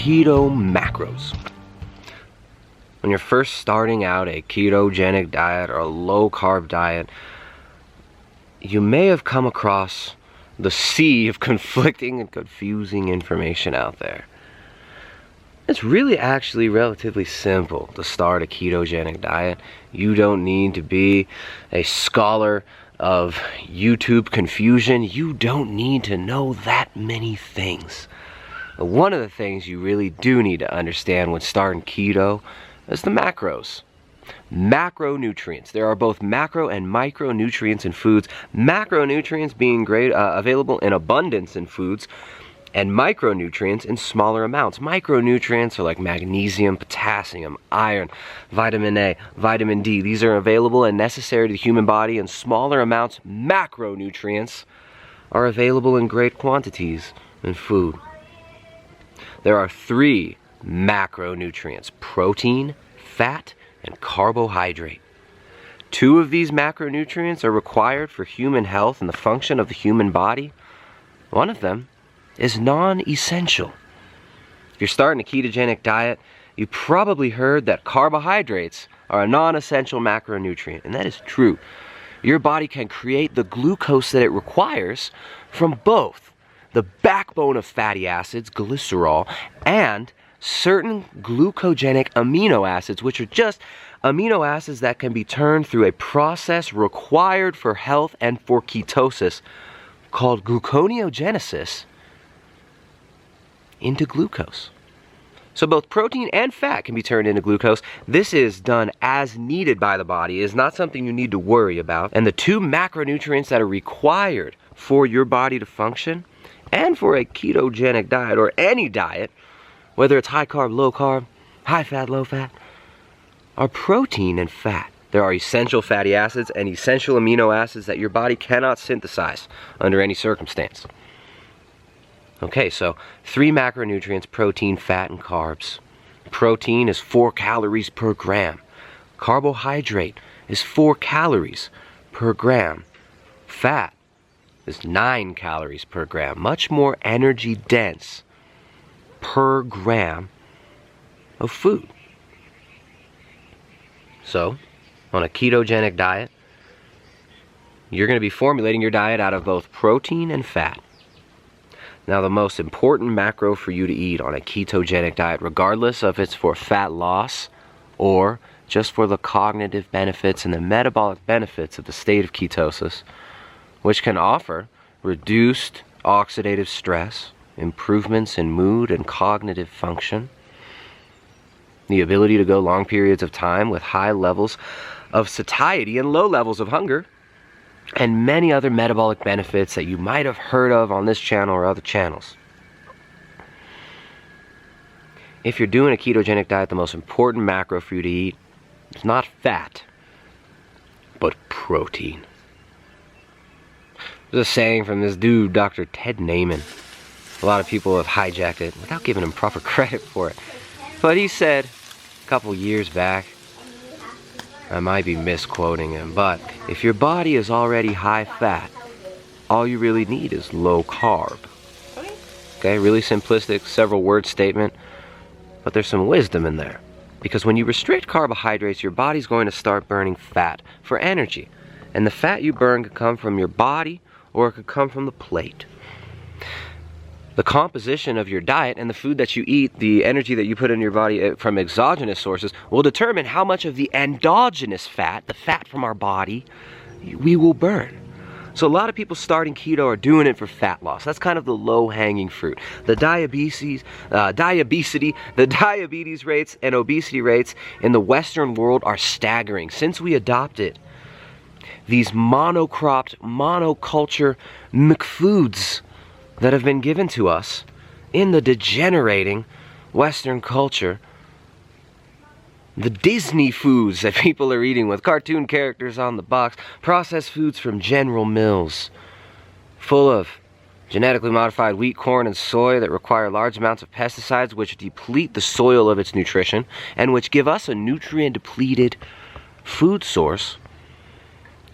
keto macros. When you're first starting out a ketogenic diet or a low carb diet, you may have come across the sea of conflicting and confusing information out there. It's really actually relatively simple to start a ketogenic diet. You don't need to be a scholar of YouTube confusion. You don't need to know that many things. One of the things you really do need to understand when starting keto is the macros. Macronutrients. There are both macro and micronutrients in foods. Macronutrients being available in abundance in foods, and micronutrients in smaller amounts. Micronutrients are like magnesium, potassium, iron, vitamin A, vitamin D. These are available and necessary to the human body in smaller amounts. Macronutrients are available in great quantities in food. There are 3 macronutrients: protein, fat, and carbohydrate. 2 of these macronutrients are required for human health and the function of the human body. One of them is non-essential. If you're starting a ketogenic diet, you probably heard that carbohydrates are a non-essential macronutrient, and that is true. Your body can create the glucose that it requires from both the backbone of fatty acids, glycerol, and certain glucogenic amino acids, which are just amino acids that can be turned through a process required for health and for ketosis called gluconeogenesis into glucose. So both protein and fat can be turned into glucose. This is done as needed by the body. It is not something you need to worry about. And the 2 macronutrients that are required for your body to function and for a ketogenic diet or any diet, whether it's high carb, low carb, high fat, low fat, are protein and fat. There are essential fatty acids and essential amino acids that your body cannot synthesize under any circumstance. Okay, so 3 macronutrients: protein, fat, and carbs. Protein is 4 calories per gram. Carbohydrate is 4 calories per gram. Fat is 9 calories per gram, much more energy dense per gram of food. So, on a ketogenic diet, you're going to be formulating your diet out of both protein and fat. Now, the most important macro for you to eat on a ketogenic diet, regardless if it's for fat loss or just for the cognitive benefits and the metabolic benefits of the state of ketosis, which can offer reduced oxidative stress, improvements in mood and cognitive function, the ability to go long periods of time with high levels of satiety and low levels of hunger, and many other metabolic benefits that you might have heard of on this channel or other channels. If you're doing a ketogenic diet, the most important macro for you to eat is not fat, but protein. There's a saying from this dude, Dr. Ted Naiman. A lot of people have hijacked it without giving him proper credit for it. But he said a couple years back, I might be misquoting him, but if your body is already high fat, all you really need is low carb. Okay, really simplistic, several word statement, but there's some wisdom in there. Because when you restrict carbohydrates, your body's going to start burning fat for energy. And the fat you burn could come from your body or it could come from the plate. The composition of your diet and the food that you eat, the energy that you put in your body from exogenous sources, will determine how much of the endogenous fat, the fat from our body, we will burn. So a lot of people starting keto are doing it for fat loss. That's kind of the low-hanging fruit. The diabetes rates and obesity rates in the Western world are staggering. Since we adopted these monocropped, monoculture McFoods that have been given to us in the degenerating Western culture, the Disney foods that people are eating with cartoon characters on the box, processed foods from General Mills, full of genetically modified wheat, corn, and soy that require large amounts of pesticides which deplete the soil of its nutrition and which give us a nutrient-depleted food source.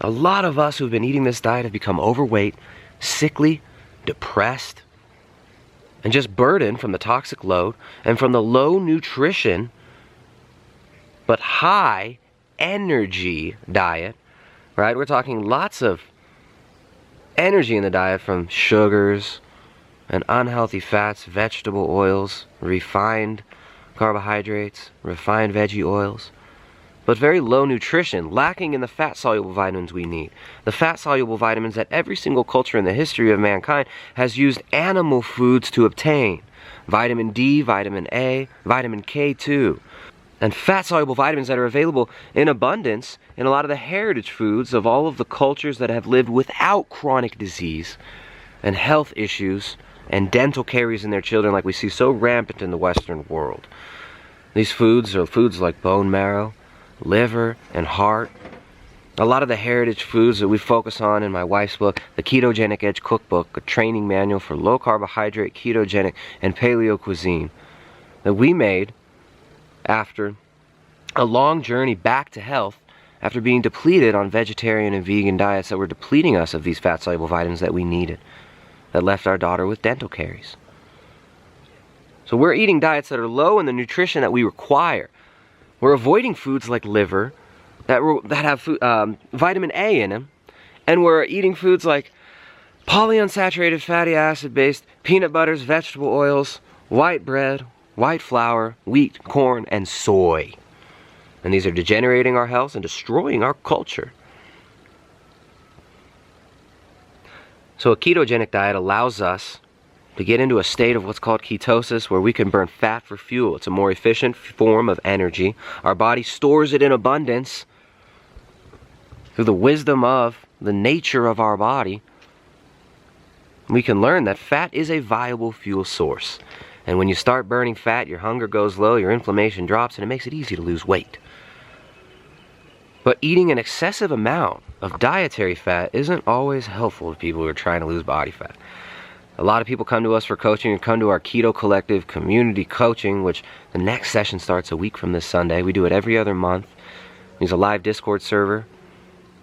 A lot of us who've been eating this diet have become overweight, sickly, depressed, and just burden from the toxic load and from the low nutrition but high energy diet, right? We're talking lots of energy in the diet from sugars and unhealthy fats, vegetable oils, refined carbohydrates, refined veggie oils, but very low nutrition, lacking in the fat-soluble vitamins we need. The fat-soluble vitamins that every single culture in the history of mankind has used animal foods to obtain. Vitamin D, vitamin A, vitamin K2. And fat-soluble vitamins that are available in abundance in a lot of the heritage foods of all of the cultures that have lived without chronic disease and health issues and dental caries in their children like we see so rampant in the Western world. These foods are foods like bone marrow, liver, and heart. A lot of the heritage foods that we focus on in my wife's book, the Ketogenic Edge Cookbook, a training manual for low carbohydrate, ketogenic, and paleo cuisine, that we made after a long journey back to health, after being depleted on vegetarian and vegan diets that were depleting us of these fat-soluble vitamins that we needed, that left our daughter with dental caries. So we're eating diets that are low in the nutrition that we require. We're avoiding foods like liver that have vitamin A in them, and we're eating foods like polyunsaturated fatty acid-based peanut butters, vegetable oils, white bread, white flour, wheat, corn, and soy. And these are degenerating our health and destroying our culture. So a ketogenic diet allows us to get into a state of what's called ketosis, where we can burn fat for fuel. It's a more efficient form of energy. Our body stores it in abundance through the wisdom of the nature of our body. We can learn that fat is a viable fuel source. And when you start burning fat, your hunger goes low, your inflammation drops, and it makes it easy to lose weight. But eating an excessive amount of dietary fat isn't always helpful to people who are trying to lose body fat. A lot of people come to us for coaching and come to our Keto Collective community coaching, which the next session starts a week from this Sunday. We do it every other month. There's a live Discord server,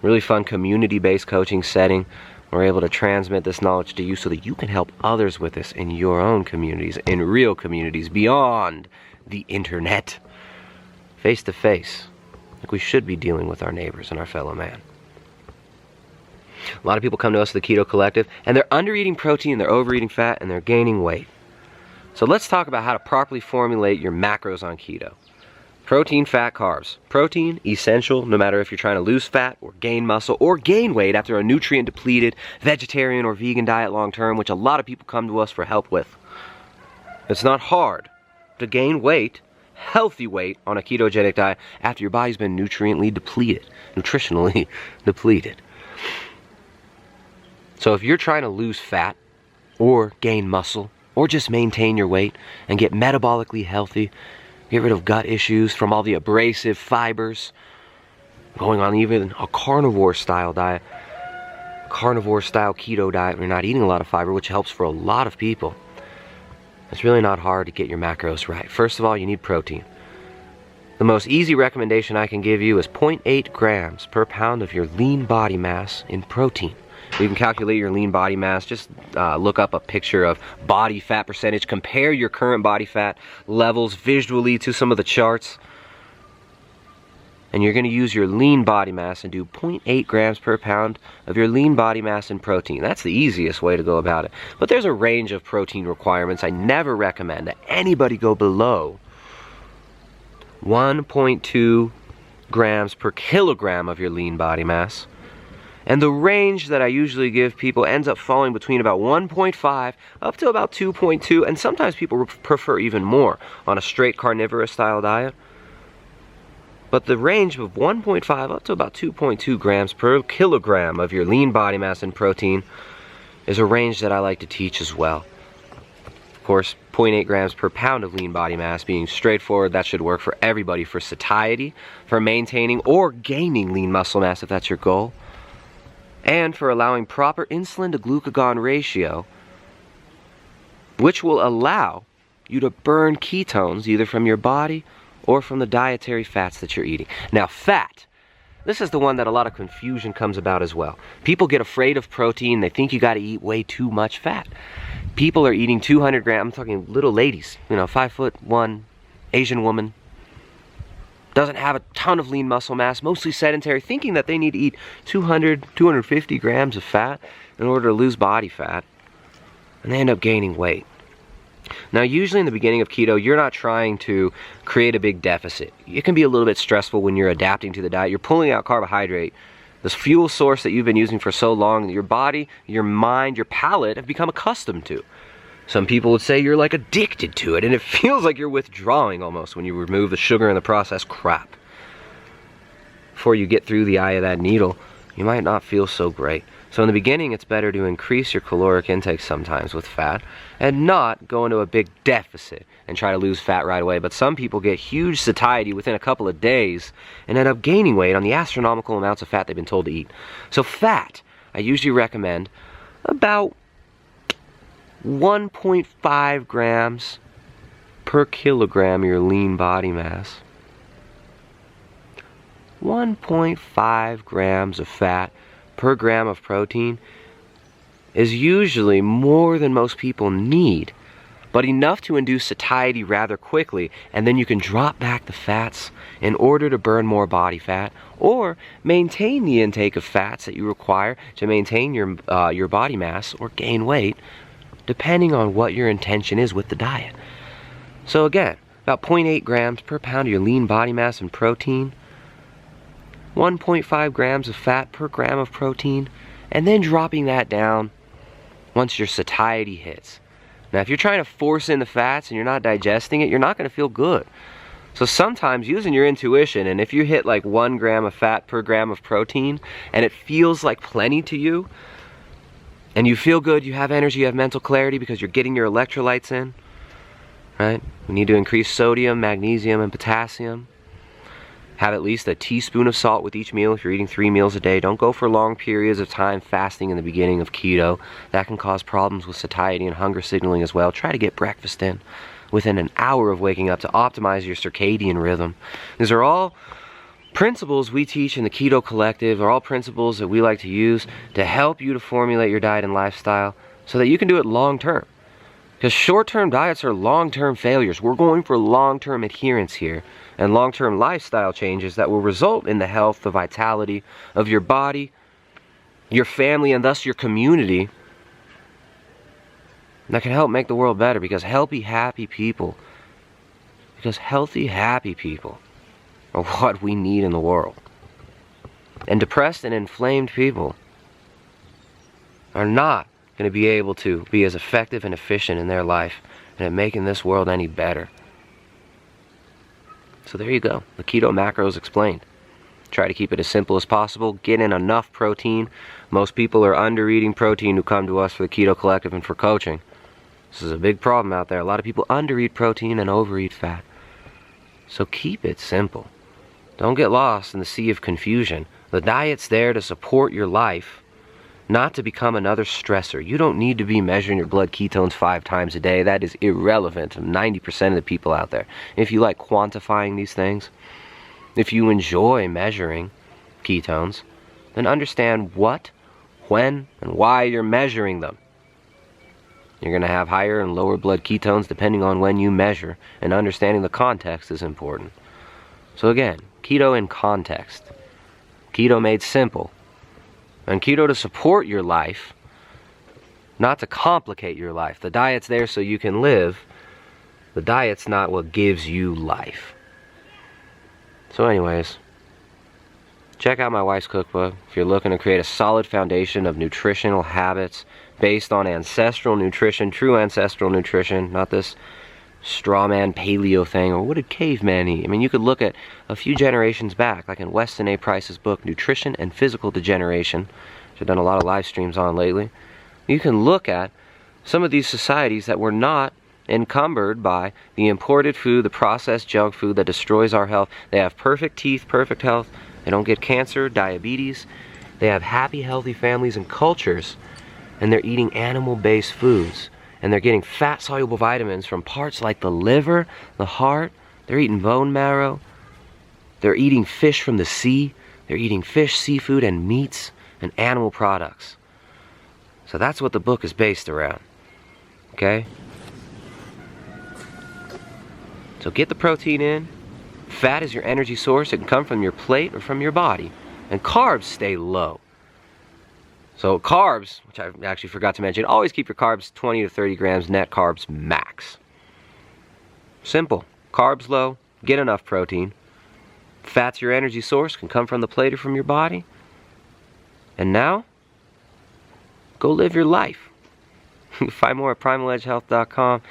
really fun community-based coaching setting. We're able to transmit this knowledge to you so that you can help others with this in your own communities, in real communities, beyond the internet, face to face, like we should be dealing with our neighbors and our fellow man. A lot of people come to us, the Keto Collective, and they're under-eating protein, they're overeating fat, and they're gaining weight. So let's talk about how to properly formulate your macros on keto. Protein, fat, carbs. Protein, essential, no matter if you're trying to lose fat or gain muscle or gain weight after a nutrient-depleted vegetarian or vegan diet long-term, which a lot of people come to us for help with. It's not hard to gain weight, healthy weight, on a ketogenic diet after your body's been nutritionally depleted. So if you're trying to lose fat or gain muscle or just maintain your weight and get metabolically healthy, get rid of gut issues from all the abrasive fibers, going on even a carnivore style diet, carnivore style keto diet, where you're not eating a lot of fiber, which helps for a lot of people, it's really not hard to get your macros right. First of all, you need protein. The most easy recommendation I can give you is 0.8 grams per pound of your lean body mass in protein. You can calculate your lean body mass. Just look up a picture of body fat percentage. Compare your current body fat levels visually to some of the charts. And you're going to use your lean body mass and do 0.8 grams per pound of your lean body mass in protein. That's the easiest way to go about it. But there's a range of protein requirements. I never recommend that anybody go below 1.2 grams per kilogram of your lean body mass. And the range that I usually give people ends up falling between about 1.5 up to about 2.2, and sometimes people prefer even more on a straight carnivorous style diet. But the range of 1.5 up to about 2.2 grams per kilogram of your lean body mass and protein is a range that I like to teach as well. Of course, 0.8 grams per pound of lean body mass being straightforward, that should work for everybody for satiety, for maintaining or gaining lean muscle mass if that's your goal, and for allowing proper insulin to glucagon ratio, which will allow you to burn ketones either from your body or from the dietary fats that you're eating. Now, fat this is the one that a lot of confusion comes about as well. People get afraid of protein. They think you got to eat way too much fat. People are eating 200 grams. I'm talking little ladies, 5'1", Asian woman, doesn't have a ton of lean muscle mass, mostly sedentary, thinking that they need to eat 200, 250 grams of fat in order to lose body fat, and they end up gaining weight. Now, usually in the beginning of keto, you're not trying to create a big deficit. It can be a little bit stressful when you're adapting to the diet. You're pulling out carbohydrate, this fuel source that you've been using for so long that your body, your mind, your palate have become accustomed to. Some people would say you're like addicted to it, and it feels like you're withdrawing almost when you remove the sugar and the processed crap. Before you get through the eye of that needle, you might not feel so great. So in the beginning, it's better to increase your caloric intake sometimes with fat and not go into a big deficit and try to lose fat right away. But some people get huge satiety within a couple of days and end up gaining weight on the astronomical amounts of fat they've been told to eat. So fat, I usually recommend about 1.5 grams per kilogram of your lean body mass. 1.5 grams of fat per gram of protein is usually more than most people need, but enough to induce satiety rather quickly, and then you can drop back the fats in order to burn more body fat or maintain the intake of fats that you require to maintain your body mass or gain weight, depending on what your intention is with the diet. So again, about 0.8 grams per pound of your lean body mass and protein, 1.5 grams of fat per gram of protein, and then dropping that down once your satiety hits. Now, if you're trying to force in the fats and you're not digesting it, you're not going to feel good. So sometimes using your intuition, and if you hit like 1 gram of fat per gram of protein and it feels like plenty to you, and you feel good, you have energy, you have mental clarity because you're getting your electrolytes in, right? We need to increase sodium, magnesium, and potassium. Have at least a teaspoon of salt with each meal if you're eating 3 meals a day. Don't go for long periods of time fasting in the beginning of keto. That can cause problems with satiety and hunger signaling as well. Try to get breakfast in within an hour of waking up to optimize your circadian rhythm. These are all principles we teach in the Keto Collective. Are all principles that we like to use to help you to formulate your diet and lifestyle so that you can do it long term. Because short-term diets are long-term failures. We're going for long-term adherence here and long-term lifestyle changes that will result in the health, the vitality of your body, your family, and thus your community. That can help make the world better because healthy, happy people are what we need in the world. And depressed and inflamed people are not going to be able to be as effective and efficient in their life and at making this world any better. So there you go. The keto macros explained. Try to keep it as simple as possible. Get in enough protein. Most people are under eating protein who come to us for the Keto Collective and for coaching. This is a big problem out there. A lot of people under eat protein and overeat fat. So keep it simple. Don't get lost in the sea of confusion. The diet's there to support your life, not to become another stressor. You don't need to be measuring your blood ketones 5 times a day. That is irrelevant to 90% of the people out there. If you like quantifying these things, if you enjoy measuring ketones, then understand what, when, and why you're measuring them. You're going to have higher and lower blood ketones depending on when you measure, and understanding the context is important. So again, keto in context. Keto made simple. And keto to support your life, not to complicate your life. The diet's there so you can live. The diet's not what gives you life. So anyways, check out my wife's cookbook if you're looking to create a solid foundation of nutritional habits based on ancestral nutrition, true ancestral nutrition, not this strawman paleo thing, or what did caveman eat? I mean, you could look at a few generations back, like in Weston A. Price's book, Nutrition and Physical Degeneration, which I've done a lot of live streams on lately. You can look at some of these societies that were not encumbered by the imported food, the processed junk food that destroys our health. They have perfect teeth, perfect health. They don't get cancer, diabetes. They have happy, healthy families and cultures, and they're eating animal-based foods. And they're getting fat-soluble vitamins from parts like the liver, the heart. They're eating bone marrow. They're eating fish from the sea. They're eating fish, seafood, and meats and animal products. So that's what the book is based around. Okay? So get the protein in. Fat is your energy source. It can come from your plate or from your body. And carbs stay low. So carbs, which I actually forgot to mention, always keep your carbs 20 to 30 grams net carbs max. Simple. Carbs low, get enough protein. Fat's your energy source, can come from the plate or from your body. And now, go live your life. You can find more at primaledgehealth.com.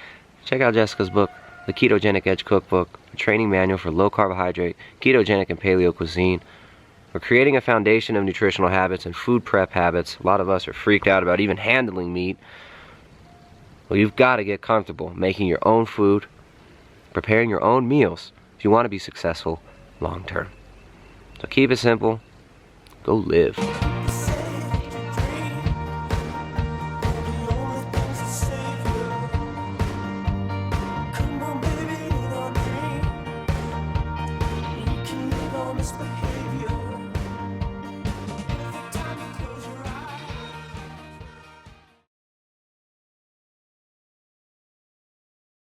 Check out Jessica's book, The Ketogenic Edge Cookbook, a training manual for low carbohydrate, ketogenic, and paleo cuisine. We're creating a foundation of nutritional habits and food prep habits. A lot of us are freaked out about even handling meat. Well, you've got to get comfortable making your own food, preparing your own meals if you want to be successful long term. So keep it simple. Go live.